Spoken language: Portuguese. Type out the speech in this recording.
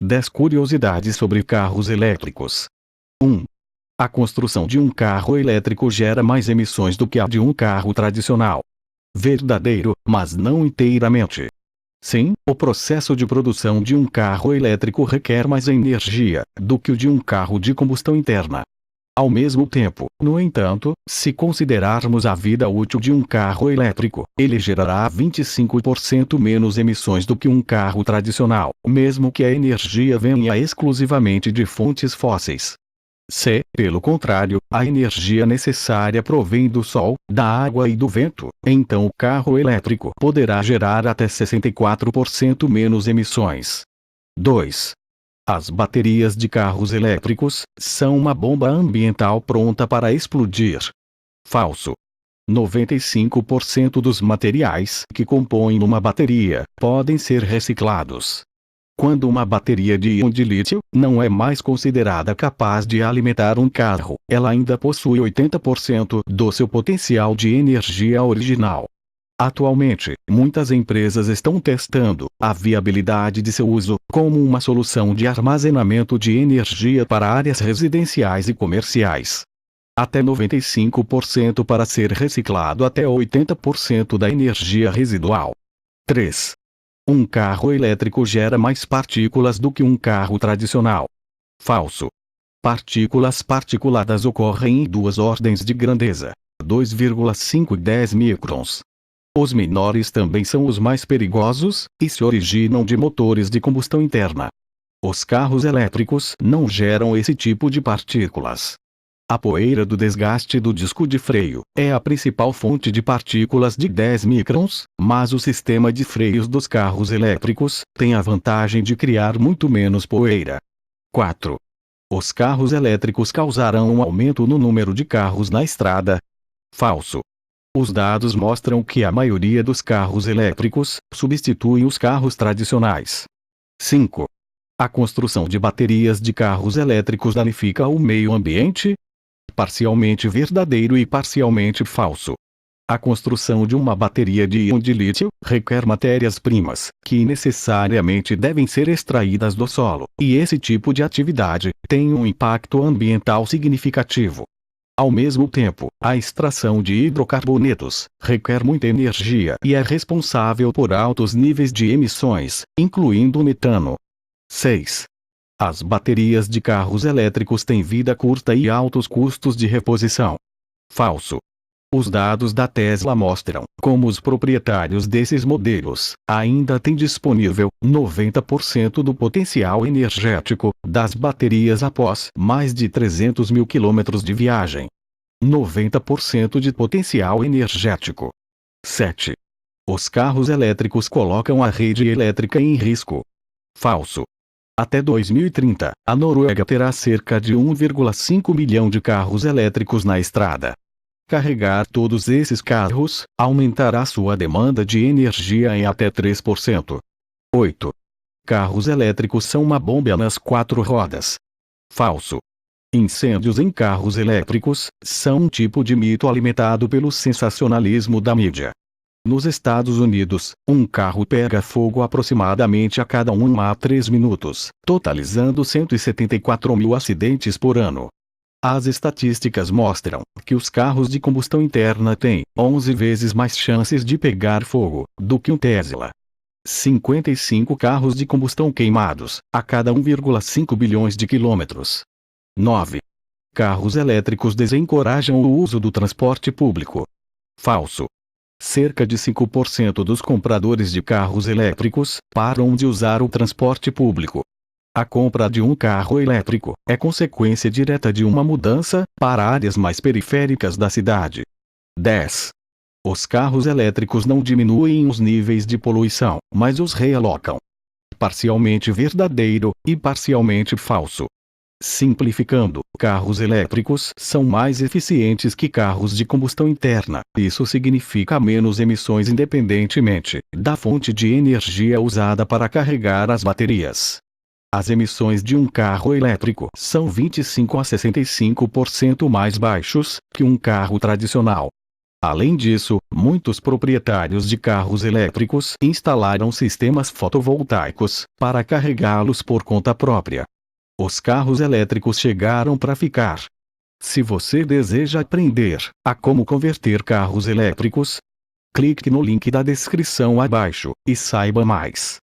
10 curiosidades sobre carros elétricos. 1. A construção de um carro elétrico gera mais emissões do que a de um carro tradicional. Verdadeiro, mas não inteiramente. Sim, o processo de produção de um carro elétrico requer mais energia do que o de um carro de combustão interna. Ao mesmo tempo, no entanto, se considerarmos a vida útil de um carro elétrico, ele gerará 25% menos emissões do que um carro tradicional, mesmo que a energia venha exclusivamente de fontes fósseis. Se, pelo contrário, a energia necessária provém do sol, da água e do vento, então o carro elétrico poderá gerar até 64% menos emissões. 2. As baterias de carros elétricos são uma bomba ambiental pronta para explodir. Falso. 95% dos materiais que compõem uma bateria podem ser reciclados. Quando uma bateria de íon de lítio não é mais considerada capaz de alimentar um carro, ela ainda possui 80% do seu potencial de energia original. Atualmente, muitas empresas estão testando a viabilidade de seu uso como uma solução de armazenamento de energia para áreas residenciais e comerciais. Até 95% para ser reciclado até 80% da energia residual. 3. Um carro elétrico gera mais partículas do que um carro tradicional. Falso. Partículas particuladas ocorrem em duas ordens de grandeza, 2,5 e 10 microns. Os menores também são os mais perigosos, e se originam de motores de combustão interna. Os carros elétricos não geram esse tipo de partículas. A poeira do desgaste do disco de freio é a principal fonte de partículas de 10 microns, mas o sistema de freios dos carros elétricos tem a vantagem de criar muito menos poeira. 4. Os carros elétricos causarão um aumento no número de carros na estrada. Falso. Os dados mostram que a maioria dos carros elétricos substituem os carros tradicionais. 5. A construção de baterias de carros elétricos danifica o meio ambiente? Parcialmente verdadeiro e parcialmente falso. A construção de uma bateria de íon de lítio requer matérias-primas, que necessariamente devem ser extraídas do solo, e esse tipo de atividade tem um impacto ambiental significativo. Ao mesmo tempo, a extração de hidrocarbonetos requer muita energia e é responsável por altos níveis de emissões, incluindo o metano. 6. As baterias de carros elétricos têm vida curta e altos custos de reposição. Falso. Os dados da Tesla mostram como os proprietários desses modelos ainda têm disponível 90% do potencial energético das baterias após mais de 300 mil quilômetros de viagem. 90% de potencial energético. 7. Os carros elétricos colocam a rede elétrica em risco. Falso. Até 2030, a Noruega terá cerca de 1,5 milhão de carros elétricos na estrada. Carregar todos esses carros aumentará sua demanda de energia em até 3%. 8. Carros elétricos são uma bomba nas 4 rodas. Falso. Incêndios em carros elétricos são um tipo de mito alimentado pelo sensacionalismo da mídia. Nos Estados Unidos, um carro pega fogo aproximadamente a cada 1 a 3 minutos, totalizando 174 mil acidentes por ano. As estatísticas mostram que os carros de combustão interna têm 11 vezes mais chances de pegar fogo do que um Tesla. 55 carros de combustão queimados a cada 1,5 bilhões de quilômetros. 9. Carros elétricos desencorajam o uso do transporte público. Falso. Cerca de 5% dos compradores de carros elétricos param de usar o transporte público. A compra de um carro elétrico é consequência direta de uma mudança para áreas mais periféricas da cidade. 10. Os carros elétricos não diminuem os níveis de poluição, mas os realocam. Parcialmente verdadeiro e parcialmente falso. Simplificando, carros elétricos são mais eficientes que carros de combustão interna. Isso significa menos emissões independentemente da fonte de energia usada para carregar as baterias. As emissões de um carro elétrico são 25 a 65% mais baixos que um carro tradicional. Além disso, muitos proprietários de carros elétricos instalaram sistemas fotovoltaicos para carregá-los por conta própria. Os carros elétricos chegaram para ficar. Se você deseja aprender a como converter carros elétricos, clique no link da descrição abaixo e saiba mais.